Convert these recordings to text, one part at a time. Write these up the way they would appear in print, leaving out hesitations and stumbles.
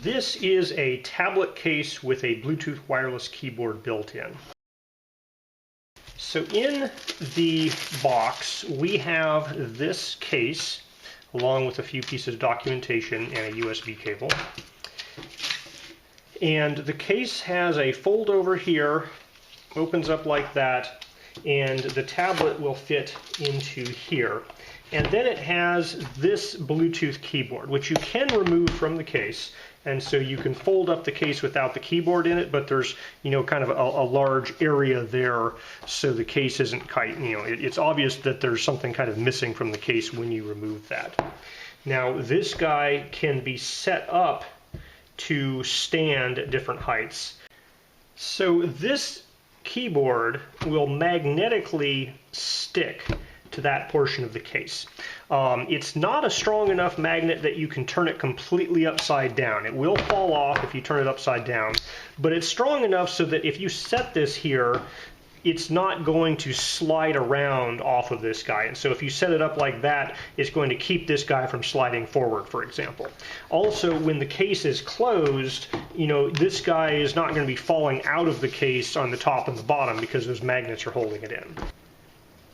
This is a tablet case with a Bluetooth wireless keyboard built in. So in the box, we have this case, along with a few pieces of documentation and a USB cable. And the case has a fold over here, opens up like that, and the tablet will fit into here. And then it has this Bluetooth keyboard, which you can remove from the case. And so you can fold up the case without the keyboard in it, but there's, kind of a large area there, so the case isn't it's obvious that there's something kind of missing from the case when you remove that. Now, this guy can be set up to stand at different heights. So this keyboard will magnetically stick to that portion of the case. It's not a strong enough magnet that you can turn it completely upside down. It will fall off if you turn it upside down, but it's strong enough so that if you set this here, it's not going to slide around off of this guy. And so if you set it up like that, it's going to keep this guy from sliding forward, for example. Also, when the case is closed, this guy is not going to be falling out of the case on the top and the bottom because those magnets are holding it in.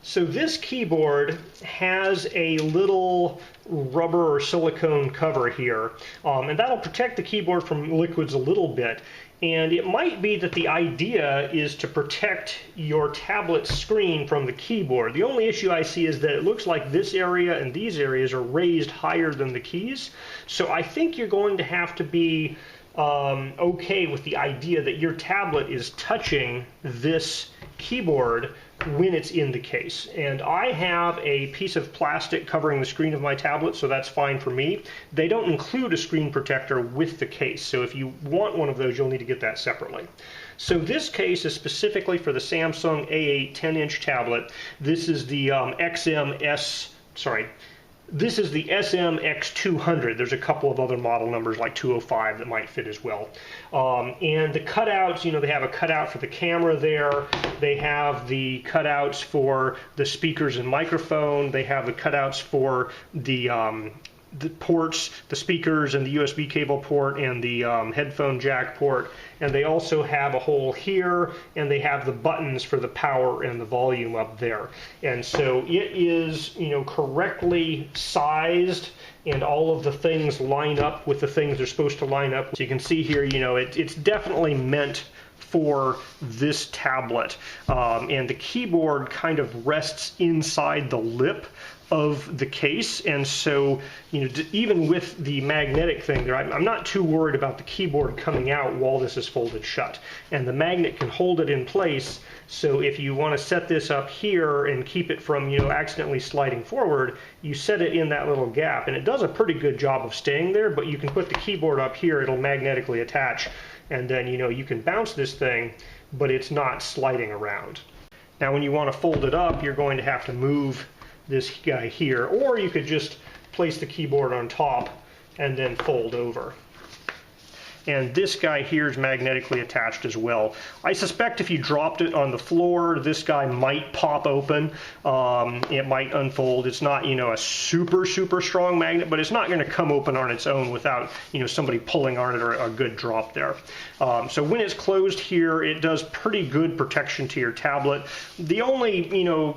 So this keyboard has a little rubber or silicone cover here, and that'll protect the keyboard from liquids a little bit. And it might be that the idea is to protect your tablet screen from the keyboard. The only issue I see is that it looks like this area and these areas are raised higher than the keys. So I think you're going to have to be okay with the idea that your tablet is touching this keyboard when it's in the case. And I have a piece of plastic covering the screen of my tablet, so that's fine for me. They don't include a screen protector with the case, so if you want one of those, you'll need to get that separately. So this case is specifically for the Samsung A8 10-inch tablet. This is the This is the sm-x200. There's a couple of other model numbers like 205 that might fit as well. And the cutouts, they have a cutout for the camera there. They have the cutouts for the speakers and microphone. They have the cutouts for the ports, the speakers and the USB cable port and the headphone jack port. And they also have a hole here, and they have the buttons for the power and the volume up there. And so it is, correctly sized, and all of the things line up with the things they're supposed to line up. So you can see here, it's definitely meant for this tablet. And the keyboard kind of rests inside the lip of the case, and so even with the magnetic thing there, I'm not too worried about the keyboard coming out while this is folded shut, and the magnet can hold it in place. So if you want to set this up here and keep it from accidentally sliding forward, you set it in that little gap, and it does a pretty good job of staying there. But you can put the keyboard up here, it'll magnetically attach, and then you can bounce this thing, but it's not sliding around. Now when you want to fold it up, you're going to have to move this guy here, or you could just place the keyboard on top and then fold over. And this guy here is magnetically attached as well. I suspect if you dropped it on the floor, this guy might pop open. It might unfold. It's not, a super strong magnet, but it's not going to come open on its own without, somebody pulling on it or a good drop there. So when it's closed here, it does pretty good protection to your tablet. The only,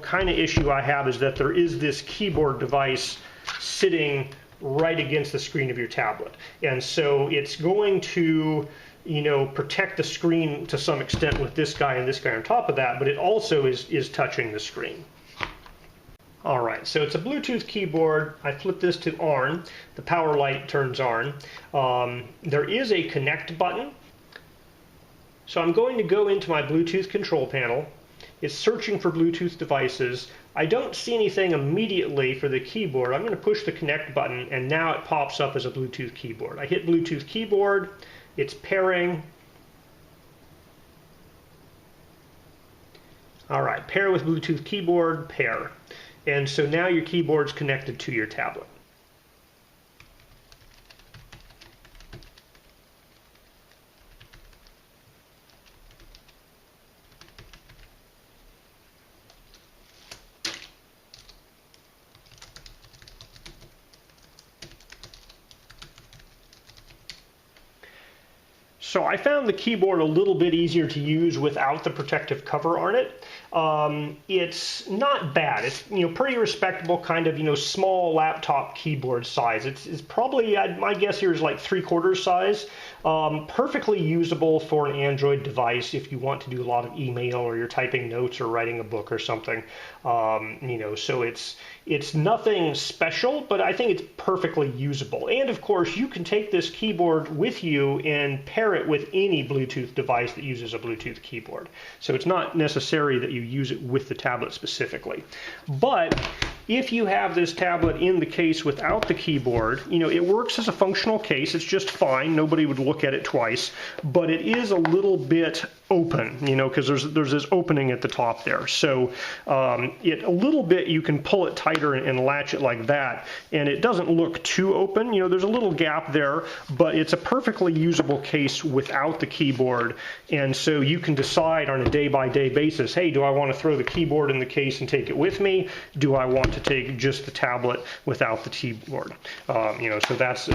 kind of issue I have is that there is this keyboard device sitting right against the screen of your tablet. And so it's going to, protect the screen to some extent with this guy and this guy on top of that, but it also is touching the screen. All right, so it's a Bluetooth keyboard. I flip this to on. The power light turns on. There is a connect button. So I'm going to go into my Bluetooth control panel. It's searching for Bluetooth devices. I don't see anything immediately for the keyboard. I'm going to push the connect button, and now it pops up as a Bluetooth keyboard. I hit Bluetooth keyboard. It's pairing. All right, pair with Bluetooth keyboard, pair. And so now your keyboard's connected to your tablet. So I found the keyboard a little bit easier to use without the protective cover on it. It's not bad. It's pretty respectable, kind of small laptop keyboard size. It's probably, my guess here is like 3/4 size. Perfectly usable for an Android device if you want to do a lot of email or you're typing notes or writing a book or something. So it's nothing special, but I think it's perfectly usable. And of course, you can take this keyboard with you and pair it with any Bluetooth device that uses a Bluetooth keyboard. So it's not necessary that you use it with the tablet specifically. But if you have this tablet in the case without the keyboard, it works as a functional case. It's just fine. Nobody would look at it twice. But it is a little bit open, because there's this opening at the top there. So a little bit, you can pull it tighter and latch it like that. And it doesn't look too open. There's a little gap there, but it's a perfectly usable case without the keyboard. And so you can decide on a day-by-day basis, hey, do I want to throw the keyboard in the case and take it with me? Do I want to take just the tablet without the keyboard? So that's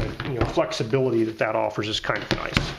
flexibility that offers is kind of nice.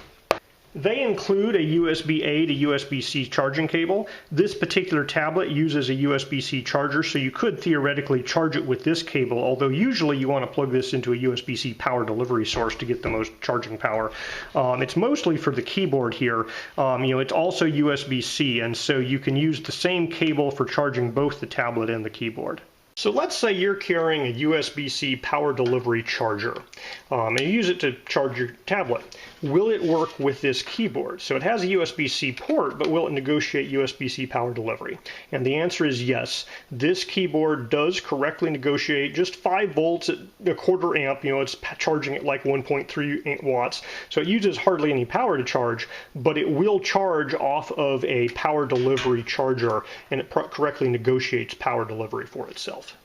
They include a USB-A to USB-C charging cable. This particular tablet uses a USB-C charger, so you could theoretically charge it with this cable, although usually you want to plug this into a USB-C power delivery source to get the most charging power. It's mostly for the keyboard here. It's also USB-C, and so you can use the same cable for charging both the tablet and the keyboard. So let's say you're carrying a USB-C power delivery charger and you use it to charge your tablet. Will it work with this keyboard? So it has a USB-C port, but will it negotiate USB-C power delivery? And the answer is yes. This keyboard does correctly negotiate just 5 volts at a 1/4 amp. It's charging at like 1.3 watts. So it uses hardly any power to charge, but it will charge off of a power delivery charger, and it correctly negotiates power delivery for itself.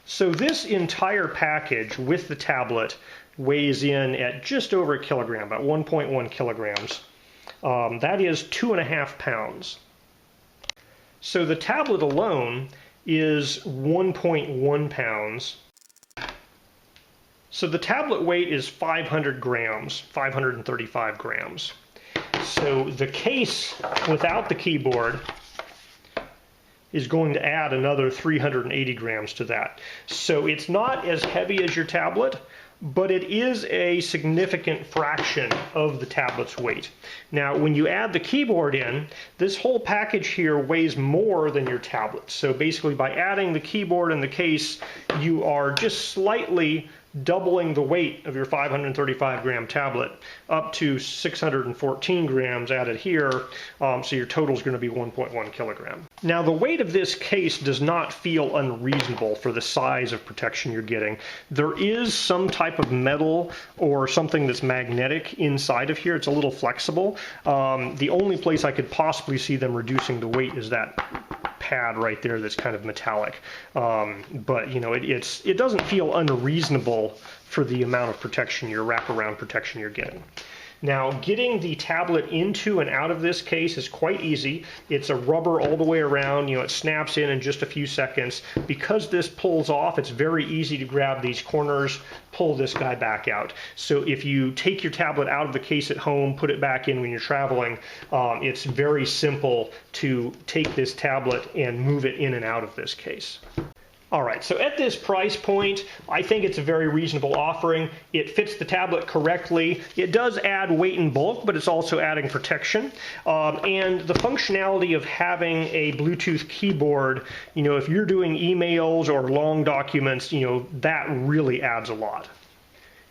So this entire package with the tablet weighs in at just over a kilogram, about 1.1 kilograms. That is 2.5 pounds. So the tablet alone is 1.1 pounds. So the tablet weight is 500 grams, 535 grams. So the case without the keyboard is going to add another 380 grams to that. So it's not as heavy as your tablet, but it is a significant fraction of the tablet's weight. Now, when you add the keyboard in, this whole package here weighs more than your tablet. So basically, by adding the keyboard and the case, you are just slightly doubling the weight of your 535 gram tablet up to 614 grams added here, so your total is going to be 1.1 kilogram. Now the weight of this case does not feel unreasonable for the size of protection you're getting. There is some type of metal or something that's magnetic inside of here. It's a little flexible. The only place I could possibly see them reducing the weight is that pad right there that's kind of metallic. But it doesn't feel unreasonable for the amount of protection, your wraparound protection you're getting. Now, getting the tablet into and out of this case is quite easy. It's a rubber all the way around. It snaps in just a few seconds. Because this pulls off, it's very easy to grab these corners, pull this guy back out. So if you take your tablet out of the case at home, put it back in when you're traveling, it's very simple to take this tablet and move it in and out of this case. Alright, so at this price point, I think it's a very reasonable offering. It fits the tablet correctly. It does add weight and bulk, but it's also adding protection. And the functionality of having a Bluetooth keyboard, if you're doing emails or long documents, that really adds a lot.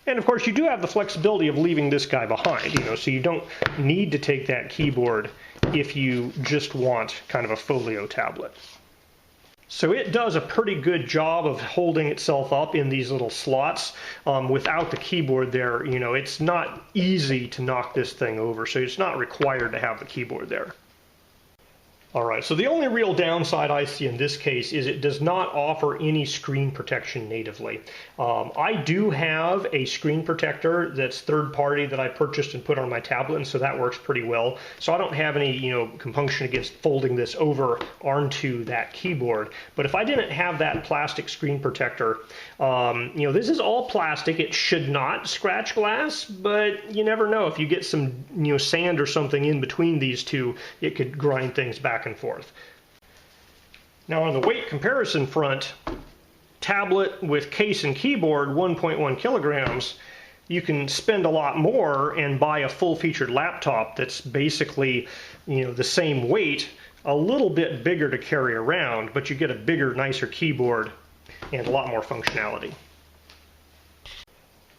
And of course, you do have the flexibility of leaving this guy behind, so you don't need to take that keyboard if you just want kind of a folio tablet. So it does a pretty good job of holding itself up in these little slots without the keyboard there. It's not easy to knock this thing over, so it's not required to have the keyboard there. All right, so the only real downside I see in this case is it does not offer any screen protection natively. I do have a screen protector that's third party that I purchased and put on my tablet, and so that works pretty well. So I don't have any, compunction against folding this over onto that keyboard. But if I didn't have that plastic screen protector, this is all plastic. It should not scratch glass, but you never know. If you get some, sand or something in between these two, it could grind things back and forth. Now on the weight comparison front, tablet with case and keyboard 1.1 kilograms, you can spend a lot more and buy a full-featured laptop that's basically, the same weight, a little bit bigger to carry around, but you get a bigger, nicer keyboard and a lot more functionality.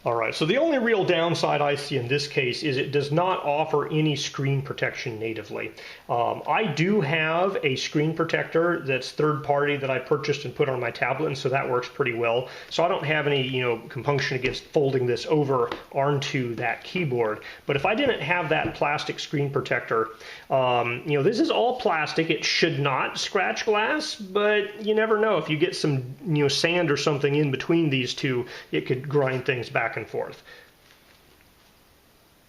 All right, so the only real downside I see in this case is it does not offer any screen protection natively. I do have a screen protector that's third party that I purchased and put on my tablet, and so that works pretty well. So I don't have any, compunction against folding this over onto that keyboard. But if I didn't have that plastic screen protector, this is all plastic. It should not scratch glass, but you never know. If you get some, sand or something in between these two, it could grind things back and forth.